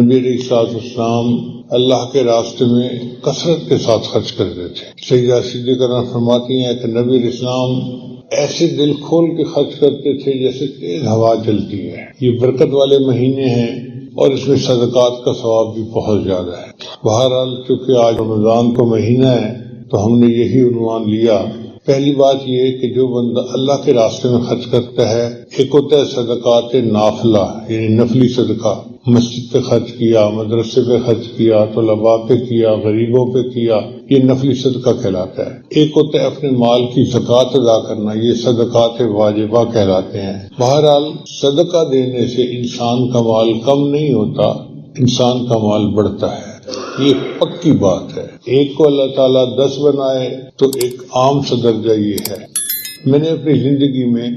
نبی علیہ السلام اللہ کے راستے میں کثرت کے ساتھ خرچ کرتے تھے۔ سیدہ صدیقہ فرماتی ہیں کہ نبی علیہ السلام ایسے دل کھول کے خرچ کرتے تھے جیسے تیز ہوا چلتی ہے۔ یہ برکت والے مہینے ہیں اور اس میں صدقات کا ثواب بھی بہت زیادہ ہے۔ بہرحال چونکہ آج رمضان کا مہینہ ہے تو ہم نے یہی عنوان لیا۔ پہلی بات یہ کہ جو بندہ اللہ کے راستے میں خرچ کرتا ہے، ایک ہوتا ہے صدقات نافلہ یعنی نفلی صدقہ، مسجد پہ خرچ کیا، مدرسے پہ خرچ کیا، طلباء پہ کیا، غریبوں پہ کیا، یہ نفلی صدقہ کہلاتا ہے۔ ایک ہوتا ہے اپنے مال کی زکوٰۃ ادا کرنا، یہ صدقات واجبہ کہلاتے ہیں۔ بہرحال صدقہ دینے سے انسان کا مال کم نہیں ہوتا، انسان کا مال بڑھتا ہے، یہ پکی بات ہے۔ ایک کو اللہ تعالیٰ 10 بنائے تو ایک عام سا درجہ یہ ہے۔ میں نے اپنی زندگی میں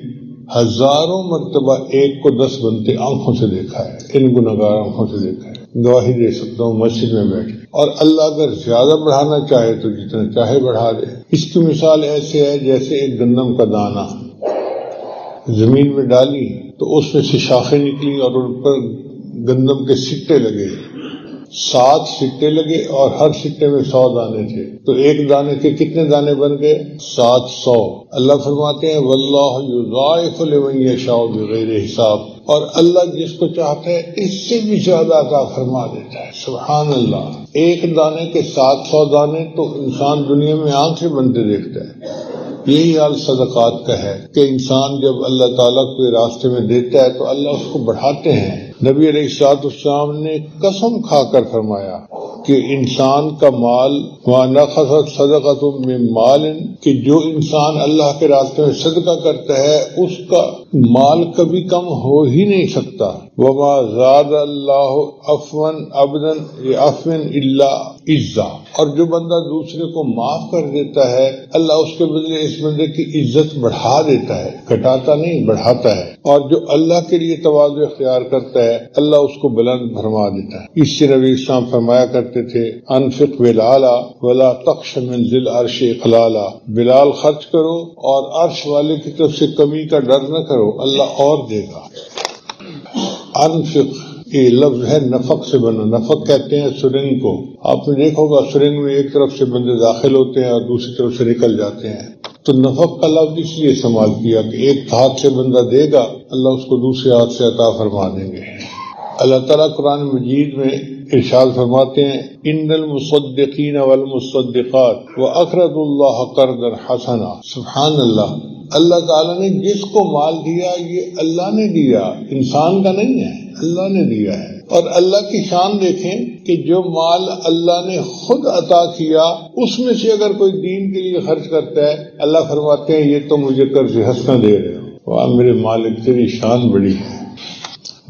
ہزاروں مرتبہ ایک کو 10 بنتے آنکھوں سے دیکھا ہے، ان گنہگار آنکھوں سے دیکھا ہے، گواہی دے سکتا ہوں مسجد میں بیٹھ کے۔ اور اللہ اگر زیادہ بڑھانا چاہے تو جتنا چاہے بڑھا دے۔ اس کی مثال ایسے ہے جیسے ایک گندم کا دانہ زمین میں ڈالی تو اس میں سے شاخیں نکلی اور ان پر گندم کے سٹے لگے، 7 سٹے لگے اور ہر سٹے میں 100 دانے تھے، تو ایک دانے کے کتنے دانے بن گئے؟ 700۔ اللہ فرماتے ہیں واللہ یضاعف لمن یشاء بغیر حساب، اور اللہ جس کو چاہتا ہے اس سے بھی زیادہ عطا فرما دیتا ہے۔ سبحان اللہ، ایک دانے کے 700 دانے تو انسان دنیا میں آنکھ سے بنتے دیکھتا ہے۔ یہی حال صدقات کا ہے کہ انسان جب اللہ تعالیٰ کو راستے میں دیتا ہے تو اللہ اس کو بڑھاتے ہیں۔ نبی علیہ السلام نے قسم کھا کر فرمایا کہ انسان کا مال وَمَا نَقَصَتْ صَدَقَةٌ مِّن مَّالٍ، کہ جو انسان اللہ کے راستے میں صدقہ کرتا ہے اس کا مال کبھی کم ہو ہی نہیں سکتا۔ وَمَا زَادَ اللَّهُ عَفْوًا عَبْدًا بِعَفْوٍ إِلَّا عِزًّا، اور جو بندہ دوسرے کو معاف کر دیتا ہے اللہ اس کے بدلے اس بندے کی عزت بڑھا دیتا ہے، گھٹاتا نہیں بڑھاتا ہے، اور جو اللہ کے لیے تواضع اختیار کرتا ہے اللہ اس کو بلند فرما دیتا ہے۔ اس سے نبی اسلام فرمایا کرتے تھے انفق بلالا ولا تخش من ذی العرش اقلالا، بلال خرچ کرو اور عرش والے کی طرف سے کمی کا ڈر نہ کرو، اللہ اور دے گا۔ انفق یہ لفظ ہے نفق سے بنا، نفق کہتے ہیں سرنگ کو۔ آپ نے دیکھا ہوگا سرنگ میں ایک طرف سے بندے داخل ہوتے ہیں اور دوسری طرف سے نکل جاتے ہیں، تو نفق کا لفظ اس لیے استعمال کیا کہ ایک ہاتھ سے بندہ دے گا اللہ اس کو دوسرے ہاتھ سے عطا فرما دیں گے۔ اللہ تعالیٰ قرآن مجید میں ارشاد فرماتے ہیں ان المصدقین والمصدقات واقرضوا اللہ قرضا حسنا۔ سبحان اللہ، اللہ تعالیٰ نے جس کو مال دیا یہ اللہ نے دیا، انسان کا نہیں ہے، اللہ نے دیا ہے۔ اور اللہ کی شان دیکھیں کہ جو مال اللہ نے خود عطا کیا اس میں سے اگر کوئی دین کے لیے خرچ کرتا ہے اللہ فرماتے ہیں یہ تو مجھے قرض حسنہ دے رہے ہو۔ واہ میرے مالک تیری شان بڑی ہے،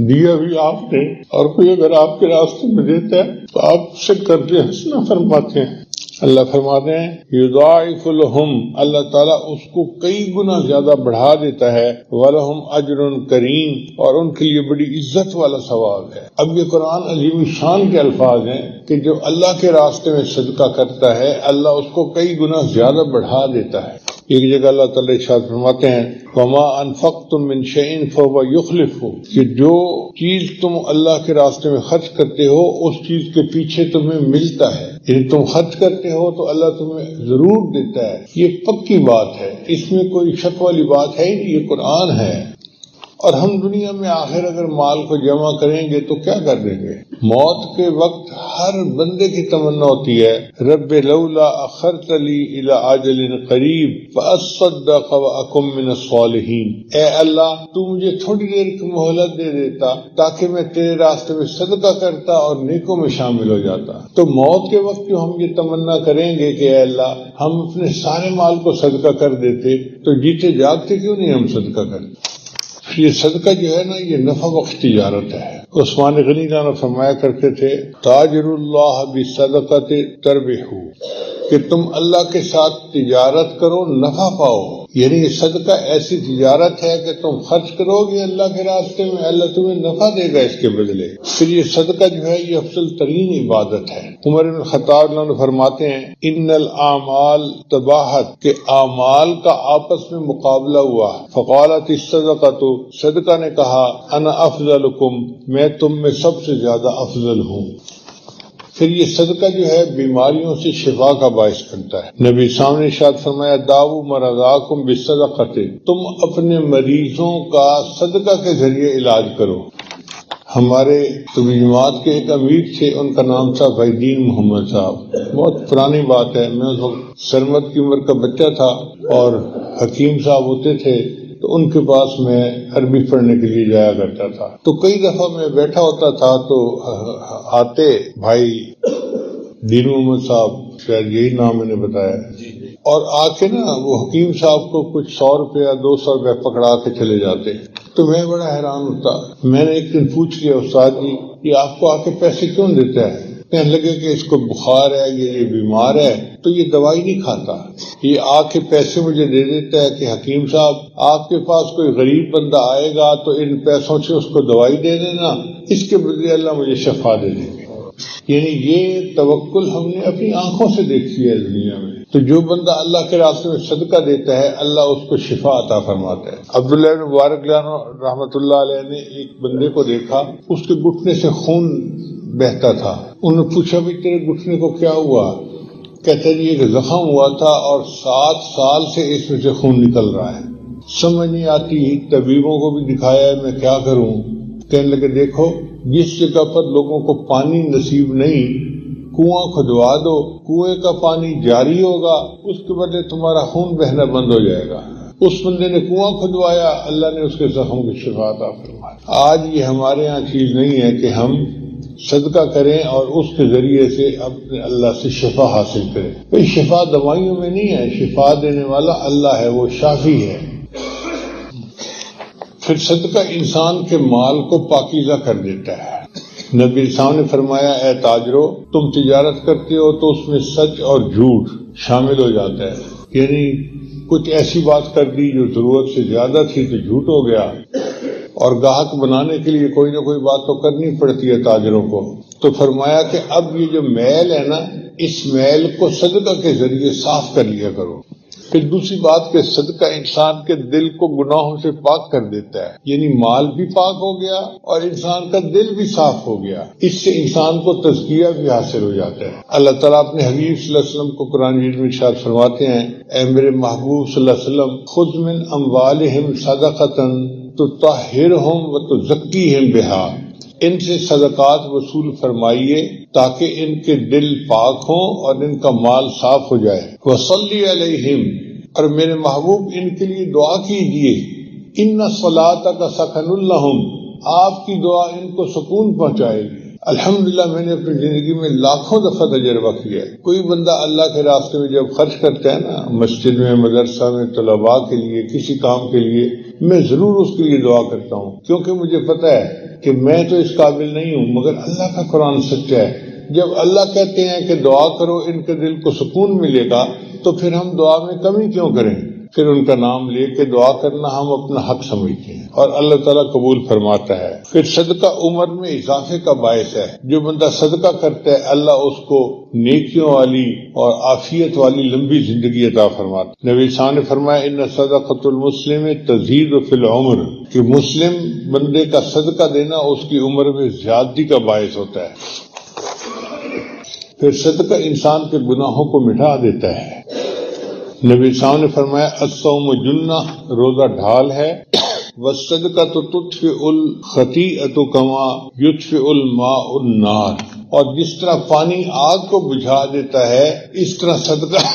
دیا بھی آپ نے، اور کوئی اگر آپ کے راستے میں دیتا ہے تو آپ سے قرض حسنہ فرماتے ہیں۔ اللہ فرماتے ہیں یضاعف لہم، اللہ تعالیٰ اس کو کئی گنا زیادہ بڑھا دیتا ہے، وَلَهُمْ أَجْرٌ كَرِيمٌ، اور ان کے لیے بڑی عزت والا ثواب ہے۔ اب یہ قرآن عظیم شان کے الفاظ ہیں کہ جو اللہ کے راستے میں صدقہ کرتا ہے اللہ اس کو کئی گنا زیادہ بڑھا دیتا ہے۔ ایک جگہ اللہ تعالیٰ ارشاد فرماتے ہیں وَمَا أَنفَقْتُم مِّن شَيْءٍ فَهُوَ يُخْلِفُهُ، کہ جو چیز تم اللہ کے راستے میں خرچ کرتے ہو اس چیز کے پیچھے تمہیں ملتا ہے، یعنی تم خرچ کرتے ہو تو اللہ تمہیں ضرور دیتا ہے۔ یہ پکی بات ہے، اس میں کوئی شک والی بات ہے نہیں، یہ قرآن ہے۔ اور ہم دنیا میں آخر اگر مال کو جمع کریں گے تو کیا کر دیں گے؟ موت کے وقت ہر بندے کی تمنا ہوتی ہے رب لولا اخرتنی الی اجل قریب فاصدق واکن من الصالحین، اے اللہ تو مجھے تھوڑی دیر کی مہلت دے دیتا تاکہ میں تیرے راستے میں صدقہ کرتا اور نیکوں میں شامل ہو جاتا۔ تو موت کے وقت جو ہم یہ تمنا کریں گے کہ اے اللہ ہم اپنے سارے مال کو صدقہ کر دیتے، تو جیتے جاگتے کیوں نہیں ہم صدقہ کرتے؟ یہ صدقہ جو ہے نا یہ نفع بخش تجارت ہے۔ عثمان غنی جانا فرمایا کرتے تھے تاجر اللہ بصدقۃ تربحوا، کہ تم اللہ کے ساتھ تجارت کرو نفع پاؤ، یعنی یہ صدقہ ایسی تجارت ہے کہ تم خرچ کرو گے اللہ کے راستے میں، اللہ تمہیں نفع دے گا اس کے بدلے. پھر یہ صدقہ جو ہے یہ افضل ترین عبادت ہے. عمر بن خطاب اللہ فرماتے ہیں ان الاعمال تباہت، کہ اعمال کا آپس میں مقابلہ ہوا. فقالت الصدقۃ، صدقہ نے کہا انا افضلکم، میں تم میں سب سے زیادہ افضل ہوں. پھر یہ صدقہ جو ہے بیماریوں سے شفا کا باعث بنتا ہے. نبی سامنے ارشاد فرمایا داؤ مرضاکم بالصدقۃ، تم اپنے مریضوں کا صدقہ کے ذریعے علاج کرو. ہمارے طبی جماعت کے ایک امیر تھے، ان کا نام تھا بھائی دین محمد صاحب. بہت پرانی بات ہے، میں اس وقت سرمت کی عمر کا بچہ تھا اور حکیم صاحب ہوتے تھے تو ان کے پاس میں عربی پڑھنے کے لیے جایا کرتا تھا. تو کئی دفعہ میں بیٹھا ہوتا تھا تو آتے بھائی دین محمد صاحب، شاید یہی نام میں نے بتایا، اور آ کے نا وہ حکیم صاحب کو کچھ 100 روپیہ 200 روپیہ پکڑا کے چلے جاتے. تو میں بڑا حیران ہوتا. میں نے ایک دن پوچھ لیا استاد جی یہ آپ کو آ کے پیسے کیوں دیتا ہے؟ کہنے لگے کہ اس کو بخار ہے، یہ بیمار ہے تو یہ دوائی نہیں کھاتا، یہ آ کے پیسے مجھے دے دیتا ہے کہ حکیم صاحب آپ کے پاس کوئی غریب بندہ آئے گا تو ان پیسوں سے اس کو دوائی دے دینا، اس کے بدلے اللہ مجھے شفا دے دیں گے. یعنی یہ توکل ہم نے اپنی آنکھوں سے دیکھی ہے دنیا میں. تو جو بندہ اللہ کے راستے میں صدقہ دیتا ہے اللہ اس کو شفا عطا فرماتا ہے. عبداللہ بن مبارک رحمۃ اللہ علیہ نے ایک بندے کو دیکھا، اس کے گھٹنے سے خون بہتا تھا. انہوں نے پوچھا بھی تیرے گھٹنے کو کیا ہوا؟ کہتے ہیں ایک زخم ہوا تھا اور 7 سال سے اس میں سے خون نکل رہا ہے. سمجھ نہیں آتی، طبیبوں کو بھی دکھایا ہے میں کیا کروں. کہنے لگے دیکھو جس جگہ پر لوگوں کو پانی نصیب نہیں کنواں کھدوا دو، کنویں کا پانی جاری ہوگا، اس کے بدلے تمہارا خون بہنا بند ہو جائے گا. اس بندے نے کنواں کھدوایا، اللہ نے اس کے زخم کی شفا عطا فرمائی. آج یہ ہمارے ہاں چیز نہیں ہے کہ ہم صدقہ کریں اور اس کے ذریعے سے اپنے اللہ سے شفا حاصل کریں. بھئی شفا دوائیوں میں نہیں ہے، شفا دینے والا اللہ ہے، وہ شافی ہے. پھر صدقہ انسان کے مال کو پاکیزہ کر دیتا ہے. نبی صاحب نے فرمایا اے تاجرو تم تجارت کرتے ہو تو اس میں سچ اور جھوٹ شامل ہو جاتا ہے. یعنی کچھ ایسی بات کر دی جو ضرورت سے زیادہ تھی تو جھوٹ ہو گیا، اور گاہک بنانے کے لیے کوئی نہ کوئی بات تو کرنی پڑتی ہے تاجروں کو. تو فرمایا کہ اب یہ جو میل ہے نا، اس میل کو صدقہ کے ذریعے صاف کر لیا کرو. پھر دوسری بات کہ صدقہ انسان کے دل کو گناہوں سے پاک کر دیتا ہے. یعنی مال بھی پاک ہو گیا اور انسان کا دل بھی صاف ہو گیا. اس سے انسان کو تزکیہ بھی حاصل ہو جاتا ہے. اللہ تعالیٰ اپنے حبیب صلی اللہ علیہ وسلم کو قرآن مجید میں ارشاد فرماتے ہیں اے میرے محبوب صلی اللہ علیہ وسلم خذ من اموالہم صدقۃ تطہرہم وتزکیہم بہا، ان سے صدقات وصول فرمائیے تاکہ ان کے دل پاک ہوں اور ان کا مال صاف ہو جائے. وصلی علیہم، اور میرے محبوب ان کے لیے دعا کیجیے. ان صلاتک سکن لہم، آپ کی دعا ان کو سکون پہنچائے گی. الحمدللہ میں نے اپنی زندگی میں لاکھوں دفعہ تجربہ کیا ہے. کوئی بندہ اللہ کے راستے میں جب خرچ کرتا ہے نا، مسجد میں، مدرسہ میں، طلباء کے لیے، کسی کام کے لیے، میں ضرور اس کے لیے دعا کرتا ہوں، کیونکہ مجھے پتہ ہے کہ میں تو اس قابل نہیں ہوں مگر اللہ کا قرآن سچا ہے. جب اللہ کہتے ہیں کہ دعا کرو ان کے دل کو سکون ملے گا تو پھر ہم دعا میں کمی کیوں کریں؟ پھر ان کا نام لے کے دعا کرنا ہم اپنا حق سمجھتے ہیں اور اللہ تعالیٰ قبول فرماتا ہے. پھر صدقہ عمر میں اضافے کا باعث ہے. جو بندہ صدقہ کرتا ہے اللہ اس کو نیکیوں والی اور عافیت والی لمبی زندگی عطا فرماتا ہے. نبی صلی اللہ علیہ وسلم نے فرمایا ان صدقۃ المسلم تزید فی العمر، کہ مسلم بندے کا صدقہ دینا اس کی عمر میں زیادتی کا باعث ہوتا ہے. پھر صدقہ انسان کے گناہوں کو مٹا دیتا ہے. نبی صاحب نے فرمایا الصوم جنہ، روزہ ڈھال ہے، والصدقۃ تطفئ الخطیئۃ کما یطفئ الماء النار، اور جس طرح پانی آگ کو بجھا دیتا ہے اس طرح صدقہ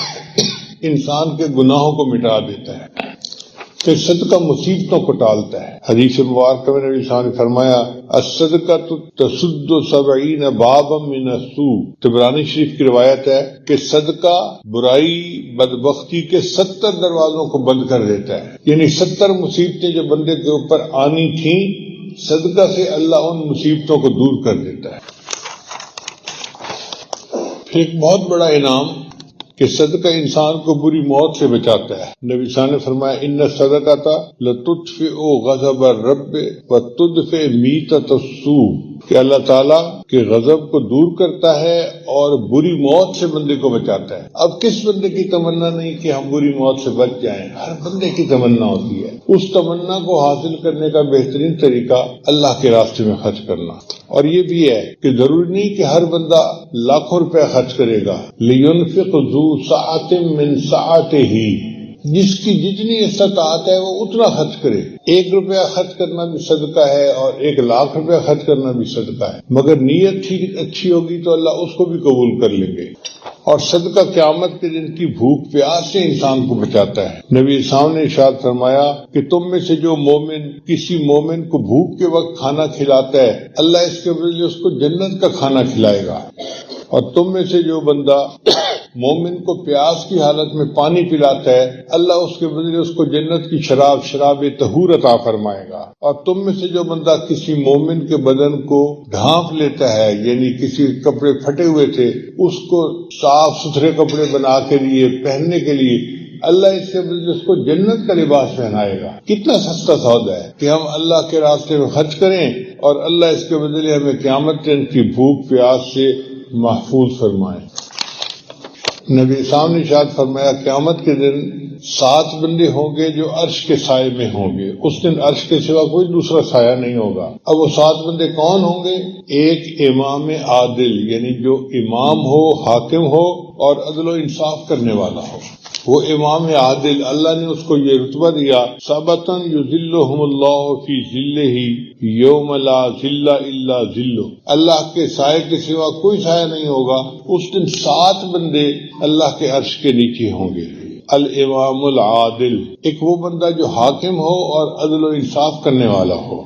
انسان کے گناہوں کو مٹا دیتا ہے. پھر صدقہ مصیبتوں کو ٹالتا ہے. حدیث مبارکہ میں نبی صلی اللہ علیہ وسلم نے فرمایا الصدقۃ تسد 70 بابا من السوء، طبرانی شریف کی روایت ہے کہ صدقہ برائی بدبختی کے 70 دروازوں کو بند کر دیتا ہے. یعنی 70 مصیبتیں جو بندے کے اوپر آنی تھیں، صدقہ سے اللہ ان مصیبتوں کو دور کر دیتا ہے. پھر ایک بہت بڑا انعام کہ صدقہ انسان کو بری موت سے بچاتا ہے۔ نبی صلی اللہ علیہ وسلم نے فرمایا ان الصدقۃ لتطفئ غضب الرب وتدفئ میتۃ السوء، کہ اللہ تعالیٰ کے غضب کو دور کرتا ہے اور بری موت سے بندے کو بچاتا ہے۔ اب کس بندے کی تمنا نہیں کہ ہم بری موت سے بچ جائیں؟ ہر بندے کی تمنا ہوتی ہے۔ اس تمنا کو حاصل کرنے کا بہترین طریقہ اللہ کے راستے میں خرچ کرنا۔ اور یہ بھی ہے کہ ضروری نہیں کہ ہر بندہ لاکھوں روپے خرچ کرے گا۔ لینفق ذو سعۃ من سعتہ، جس کی جتنی استطاعت ہے وہ اتنا خرچ کرے۔ 1 روپیہ خرچ کرنا بھی صدقہ ہے اور 1 لاکھ روپیہ خرچ کرنا بھی صدقہ ہے، مگر نیت ٹھیک اچھی ہوگی تو اللہ اس کو بھی قبول کر لیں گے۔ اور صدقہ قیامت کے دن کی بھوک پیاس سے انسان کو بچاتا ہے۔ نبی صاحب نے ارشاد فرمایا کہ تم میں سے جو مومن کسی مومن کو بھوک کے وقت کھانا کھلاتا ہے، اللہ اس کے بدلے اس کو جنت کا کھانا کھلائے گا۔ اور تم میں سے جو بندہ مومن کو پیاس کی حالت میں پانی پلاتا ہے، اللہ اس کے بدلے اس کو جنت کی شراب طہور عطا فرمائے گا۔ اور تم میں سے جو بندہ کسی مومن کے بدن کو ڈھانپ لیتا ہے، یعنی کسی کپڑے پھٹے ہوئے تھے اس کو صاف ستھرے کپڑے بنا کے لیے پہننے کے لیے، اللہ اس کے بدلے اس کو جنت کا لباس پہنائے گا۔ کتنا سستا سودا ہے کہ ہم اللہ کے راستے میں خرچ کریں اور اللہ اس کے بدلے ہمیں قیامت دن کی بھوک پیاس سے محفوظ فرمائے۔ نبی صاحب نے ارشاد فرمایا قیامت کے دن 7 بندے ہوں گے جو عرش کے سائے میں ہوں گے، اس دن عرش کے سوا کوئی دوسرا سایہ نہیں ہوگا۔ اب وہ 7 بندے کون ہوں گے؟ ایک امام عادل، یعنی جو امام ہو، حاکم ہو اور عدل و انصاف کرنے والا ہو، وہ امام عادل، اللہ نے اس کو یہ رتبہ دیا سبتن یذلہم اللہ فی ذلہ یوم لا ذل الا ذلہ، اللہ کے سائے کے سوا کوئی سایہ نہیں ہوگا۔ اس دن 7 بندے اللہ کے عرش کے نیچے ہوں گے۔ الامام العادل، ایک وہ بندہ جو حاکم ہو اور عدل و انصاف کرنے والا ہو۔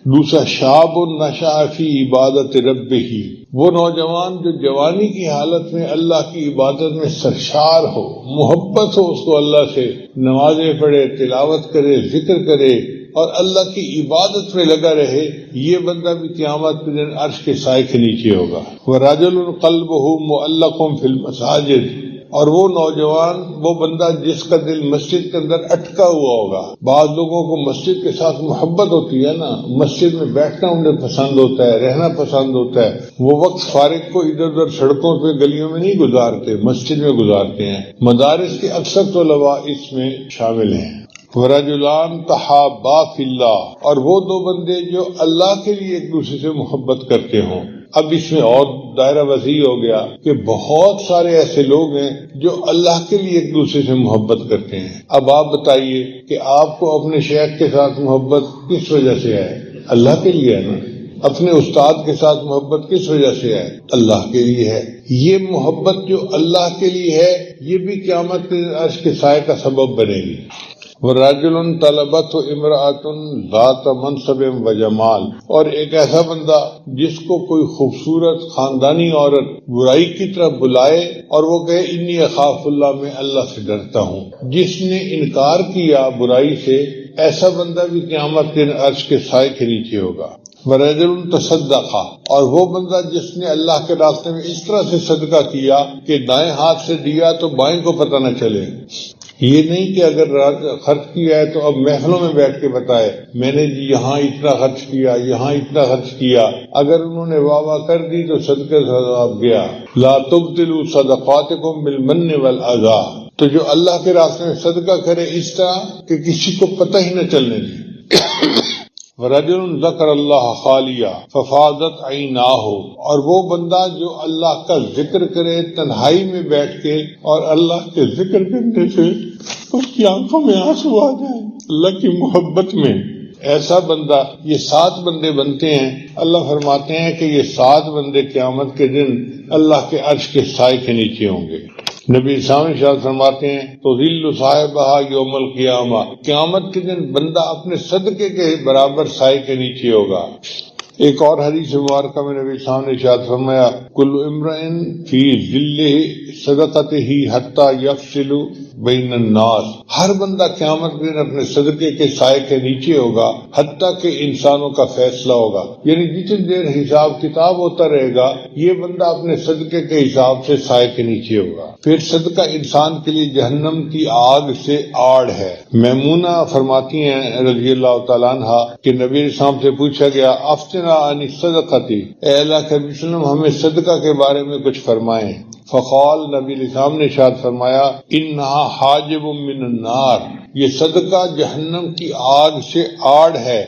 دوسرا شاب نشأ فی عبادت ربہ، وہ نوجوان جو جوانی کی حالت میں اللہ کی عبادت میں سرشار ہو، محبت ہو اس کو اللہ سے، نمازیں پڑھے، تلاوت کرے، ذکر کرے اور اللہ کی عبادت میں لگا رہے، یہ بندہ بھی قیامت کے دن عرش کے سائے کے نیچے ہوگا۔ وَرَجُلٌ قَلْبُهُ مُعَلَّقٌ فِي الْمَسَاجِدِ، اور وہ نوجوان، وہ بندہ جس کا دل مسجد کے اندر اٹکا ہوا ہوگا۔ بعض لوگوں کو مسجد کے ساتھ محبت ہوتی ہے نا، مسجد میں بیٹھنا انہیں پسند ہوتا ہے، رہنا پسند ہوتا ہے، وہ وقت فارغ کو ادھر ادھر سڑکوں پہ گلیوں میں نہیں گزارتے، مسجد میں گزارتے ہیں۔ مدارس کے اکثر طلباء اس میں شامل ہیں۔ وَرَجُلَانْ تَحَابَّا فِي اللَّهِ، اور وہ 2 بندے جو اللہ کے لیے ایک دوسرے سے محبت کرتے ہوں۔ اب اس میں اور دائرہ وسیع ہو گیا کہ بہت سارے ایسے لوگ ہیں جو اللہ کے لیے ایک دوسرے سے محبت کرتے ہیں۔ اب آپ بتائیے کہ آپ کو اپنے شیخ کے ساتھ محبت کس وجہ سے ہے؟ اللہ کے لیے ہے نا۔ اپنے استاد کے ساتھ محبت کس وجہ سے ہے؟ اللہ کے لیے ہے۔ یہ محبت جو اللہ کے لیے ہے یہ بھی قیامت کے عرش کے سائے کا سبب بنے گی۔ وَرَجُلٌ طَلَبَتْهُ امْرَأَةٌ ذَاتَ مَنْصَبٍ وَجَمَالٍ، اور ایک ایسا بندہ جس کو کوئی خوبصورت خاندانی عورت برائی کی طرف بلائے اور وہ کہے انی اخاف اللہ، میں اللہ سے ڈرتا ہوں، جس نے انکار کیا برائی سے، ایسا بندہ بھی قیامت کے عرش کے سائے کے نیچے ہوگا۔ وَرَجُلٌ تَصَدَّقَ، اور وہ بندہ جس نے اللہ کے راستے میں اس طرح سے صدقہ کیا کہ دائیں ہاتھ سے دیا تو بائیں کو پتہ نہ چلے۔ یہ نہیں کہ اگر خرچ کیا ہے تو اب محفلوں میں بیٹھ کے بتائے میں نے جی یہاں اتنا خرچ کیا، یہاں اتنا خرچ کیا، اگر انہوں نے واہ واہ کر دی تو صدقے ثواب گیا۔ لا تبطلوا صدقاتکم بالمن والاذى، تو جو اللہ کے راستے میں صدقہ کرے اس طرح کہ کسی کو پتہ ہی نہ چلنے دے۔ وَرَجُلٌ ذَكَرَ اللَّهَ خَالِيًا فَفَاضَتْ عَيْنَاهُ، اور وہ بندہ جو اللہ کا ذکر کرے تنہائی میں بیٹھ کے اور اللہ کے ذکر کرنے سے اس کی آنکھوں میں آنسو آ جائے اللہ کی محبت میں، ایسا بندہ، یہ 7 بندے بنتے ہیں۔ اللہ فرماتے ہیں کہ یہ 7 بندے قیامت کے دن اللہ کے عرش کے سائے کے نیچے ہوں گے۔ نبی سامنے شاہ فرماتے ہیں تو ذل صاحبہ یوم القیامہ، قیامت کے دن بندہ اپنے صدقے کے برابر سائے کے نیچے ہوگا۔ ایک اور حدیث مبارکہ میں نبی سامنے شاہ فرمایا کل امرئ فی ذلہ صدقتہ حتی یفصل بین الناس، ہر بندہ قیامت کے دن اپنے صدقے کے سائے کے نیچے ہوگا حتیٰ کہ انسانوں کا فیصلہ ہوگا، یعنی جتنی دیر حساب کتاب ہوتا رہے گا یہ بندہ اپنے صدقے کے حساب سے سائے کے نیچے ہوگا۔ پھر صدقہ انسان کے لیے جہنم کی آگ سے آڑ ہے۔ میمونہ فرماتی ہیں رضی اللہ تعالیٰ عنہ کہ نبی علیہ السلام سے پوچھا گیا افتنا عن الصدقۃ، اے اللہ کے نبی صلی اللہ علیہ وسلم ہمیں صدقہ کے بارے میں کچھ فرمائیں۔ فقال، نبی علیہ السلام نے ارشاد فرمایا انہا حاجب من النار، یہ صدقہ جہنم کی آگ سے آڑ ہے۔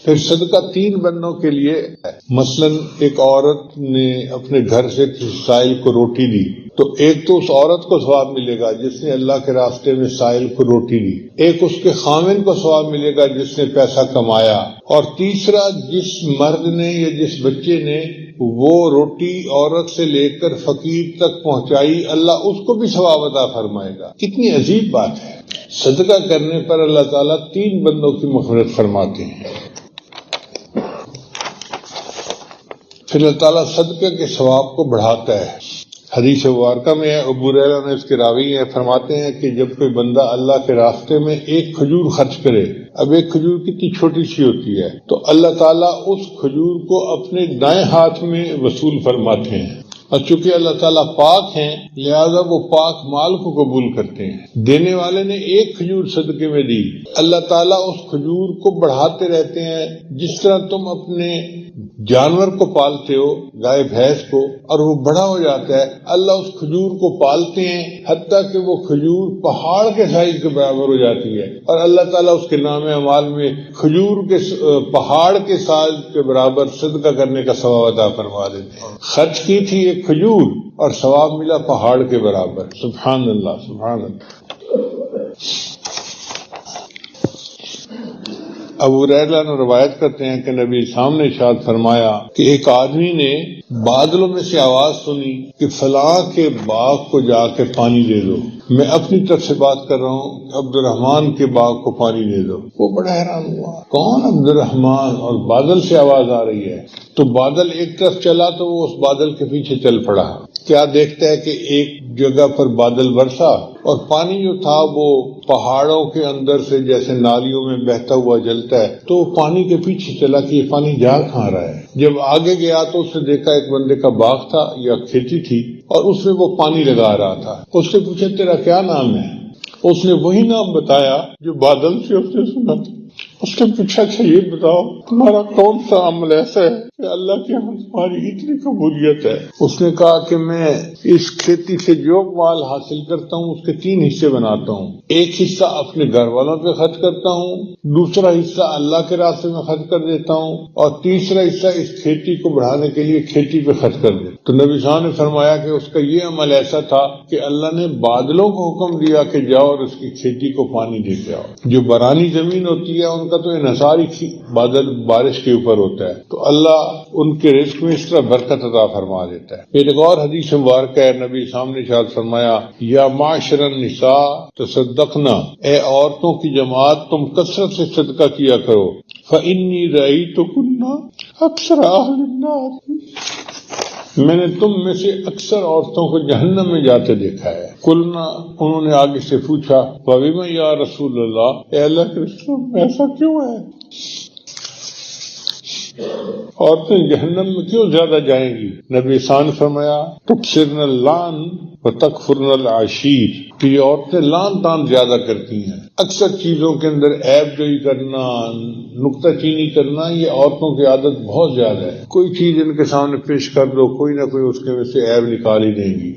پھر صدقہ تین بندوں کے لیے ہے، مثلا ایک عورت نے اپنے گھر سے کسی سائل کو روٹی دی تو ایک تو اس عورت کو ثواب ملے گا جس نے اللہ کے راستے میں سائل کو روٹی دی، ایک اس کے خاوند کو ثواب ملے گا جس نے پیسہ کمایا، اور تیسرا جس مرد نے یا جس بچے نے وہ روٹی عورت سے لے کر فقیر تک پہنچائی اللہ اس کو بھی ثواب عطا فرمائے گا۔ کتنی عجیب بات ہے، صدقہ کرنے پر اللہ تعالیٰ تین بندوں کی مغفرت فرماتے ہیں۔ پھر اللہ تعالیٰ صدقے کے ثواب کو بڑھاتا ہے۔ حدیث مبارکہ میں ابو ہریرہ نے اس کے راوی ہیں، فرماتے ہیں کہ جب کوئی بندہ اللہ کے راستے میں ایک کھجور خرچ کرے، اب ایک کھجور کتنی چھوٹی سی ہوتی ہے، تو اللہ تعالیٰ اس کھجور کو اپنے دائیں ہاتھ میں وصول فرماتے ہیں، اور چونکہ اللہ تعالیٰ پاک ہیں لہذا وہ پاک مال کو قبول کرتے ہیں۔ دینے والے نے ایک کھجور صدقے میں دی، اللہ تعالیٰ اس کھجور کو بڑھاتے رہتے ہیں، جس طرح تم اپنے جانور کو پالتے ہو، گائے بھینس کو، اور وہ بڑا ہو جاتا ہے، اللہ اس کھجور کو پالتے ہیں حتیٰ کہ وہ کھجور پہاڑ کے سائز کے برابر ہو جاتی ہے، اور اللہ تعالیٰ اس کے نام اعمال میں کھجور کے پہاڑ کے سائز کے برابر صدقہ کرنے کا ثواب عطا فرما دیتے ہیں۔ خرچ کی تھی ایک کھجور اور ثواب ملا پہاڑ کے برابر۔ سبحان اللہ، سبحان اللہ۔ ابو ہریرہ نے روایت کرتے ہیں کہ نبی اسلام نے ارشاد فرمایا کہ ایک آدمی نے بادلوں میں سے آواز سنی کہ فلاں کے باغ کو جا کے پانی دے دو۔ میں اپنی طرف سے بات کر رہا ہوں کہ عبد الرحمن کے باغ کو پانی دے دو۔ وہ بڑا حیران ہوا، کون عبد الرحمن، اور بادل سے آواز آ رہی ہے، تو بادل ایک طرف چلا تو وہ اس بادل کے پیچھے چل پڑا۔ کیا دیکھتا ہے کہ ایک جگہ پر بادل برسا اور پانی جو تھا وہ پہاڑوں کے اندر سے جیسے نالیوں میں بہتا ہوا جلتا ہے، تو وہ پانی کے پیچھے چلا کہ یہ پانی جا کہاں رہا ہے۔ جب آگے گیا تو اس نے دیکھا ایک بندے کا باغ تھا یا کھیتی تھی اور اس میں وہ پانی لگا رہا تھا۔ اس سے پوچھا تیرا کیا نام ہے؟ اس نے وہی نام بتایا جو بادل سے اس نے سنا تھا۔ اس نے پوچھا کہ یہ بتاؤ تمہارا کون سا عمل ایسا ہے کہ اللہ کے یہاں تمہاری اتنی قبولیت ہے؟ اس نے کہا کہ میں اس کھیتی سے جو مال حاصل کرتا ہوں اس کے 3 حصے بناتا ہوں، ایک حصہ اپنے گھر والوں پہ خرچ کرتا ہوں، دوسرا حصہ اللہ کے راستے میں خرچ کر دیتا ہوں، اور تیسرا حصہ اس کھیتی کو بڑھانے کے لیے کھیتی پہ خرچ کر دیتا ہوں۔ تو نبی صاحب نے فرمایا کہ اس کا یہ عمل ایسا تھا کہ اللہ نے بادلوں کو حکم دیا کہ جاؤ اور اس کی کھیتی کو پانی دے کے آؤ۔ جو برانی زمین ہوتی ہے ان کا تو انحصار ہی بادل بارش کے اوپر ہوتا ہے، تو اللہ ان کے رزق میں اس طرح برکت عطا فرما دیتا ہے۔ پھر ایک اور حدیث مبارک ہے، نبی سامنے ارشاد فرمایا یا معاشر النساء تصدقنا، اے عورتوں کی جماعت تم کثرت سے صدقہ کیا کرو، فإنی رأیتکن اکثر اہل النار، میں نے تم میں سے اکثر عورتوں کو جہنم میں جاتے دیکھا ہے۔ قلنا، انہوں نے آگے سے پوچھا وَبِمَ یا رسول اللہ، اے اللہ کے رسول ایسا کیوں ہے؟ عورتیں جہنم میں کیوں زیادہ جائیں گی؟ نبی سان فرمایا تکثرن اللعن وتکفرن العشیر، کہ یہ عورتیں لعن تان زیادہ کرتی ہیں، اکثر چیزوں کے اندر عیب جوئی کرنا، نکتہ چینی کرنا، یہ عورتوں کی عادت بہت زیادہ ہے۔ کوئی چیز ان کے سامنے پیش کر دو، کوئی نہ کوئی اس کے میں سے عیب نکال ہی دیں گی۔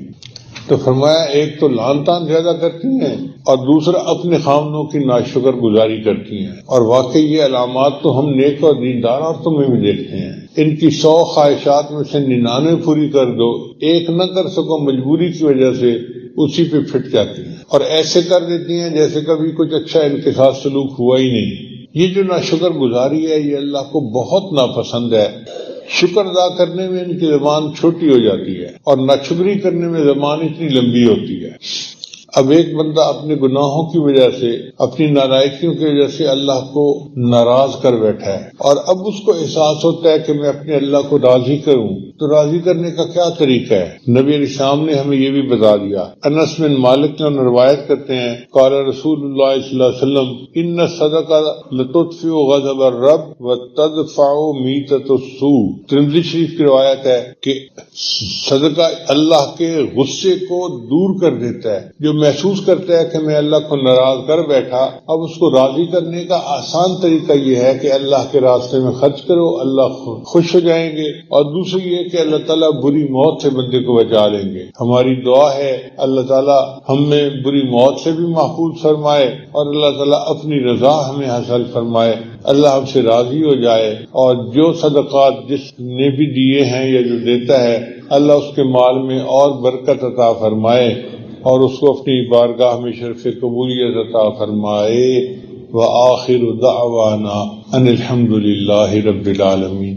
تو فرمایا ایک تو لعن تان زیادہ کرتی ہیں اور دوسرا اپنے خامنوں کی ناشکر گزاری کرتی ہیں، اور واقعی یہ علامات تو ہم نیک اور دیندار عورتوں میں بھی دیکھتے ہیں۔ ان کی 100 خواہشات میں سے 99 پوری کر دو، ایک نہ کر سکو مجبوری کی وجہ سے اسی پہ پھٹ جاتی ہیں، اور ایسے کر دیتی ہیں جیسے کبھی کچھ اچھا ان کے ساتھ سلوک ہوا ہی نہیں۔ یہ جو ناشکر گزاری ہے یہ اللہ کو بہت ناپسند ہے۔ شکر ادا کرنے میں ان کی زبان چھوٹی ہو جاتی ہے اور ناشکری کرنے میں زبان اتنی لمبی ہوتی ہے۔ اب ایک بندہ اپنے گناہوں کی وجہ سے، اپنی نالائکیوں کی وجہ سے اللہ کو ناراض کر بیٹھا ہے، اور اب اس کو احساس ہوتا ہے کہ میں اپنے اللہ کو راضی کروں، تو راضی کرنے کا کیا طریقہ ہے؟ نبی علیہ السلام نے ہمیں یہ بھی بتا دیا۔ انس بن مالک نے روایت کرتے ہیں، قال رسول اللہ صلی اللہ علیہ وسلم ان الصدقہ لتطفئ غضب الرب وتدفع میتۃ السوء۔ ترمذی شریف کی روایت ہے کہ صدقہ اللہ کے غصے کو دور کر دیتا ہے۔ جو محسوس کرتا ہے کہ میں اللہ کو ناراض کر بیٹھا، اب اس کو راضی کرنے کا آسان طریقہ یہ ہے کہ اللہ کے راستے میں خرچ کرو، اللہ خوش ہو جائیں گے، اور دوسری یہ کہ اللہ تعالیٰ بری موت سے بندے کو بچا لیں گے۔ ہماری دعا ہے اللہ تعالیٰ ہمیں بری موت سے بھی محفوظ فرمائے، اور اللہ تعالیٰ اپنی رضا ہمیں حاصل فرمائے، اللہ ہم سے راضی ہو جائے، اور جو صدقات جس نے بھی دیے ہیں یا جو دیتا ہے اللہ اس کے مال میں اور برکت عطا فرمائے، اور اس کو اپنی بارگاہ میں شرف قبولیت عطا فرمائے۔ وآخر دعوانا ان الحمد للہ رب العالمین۔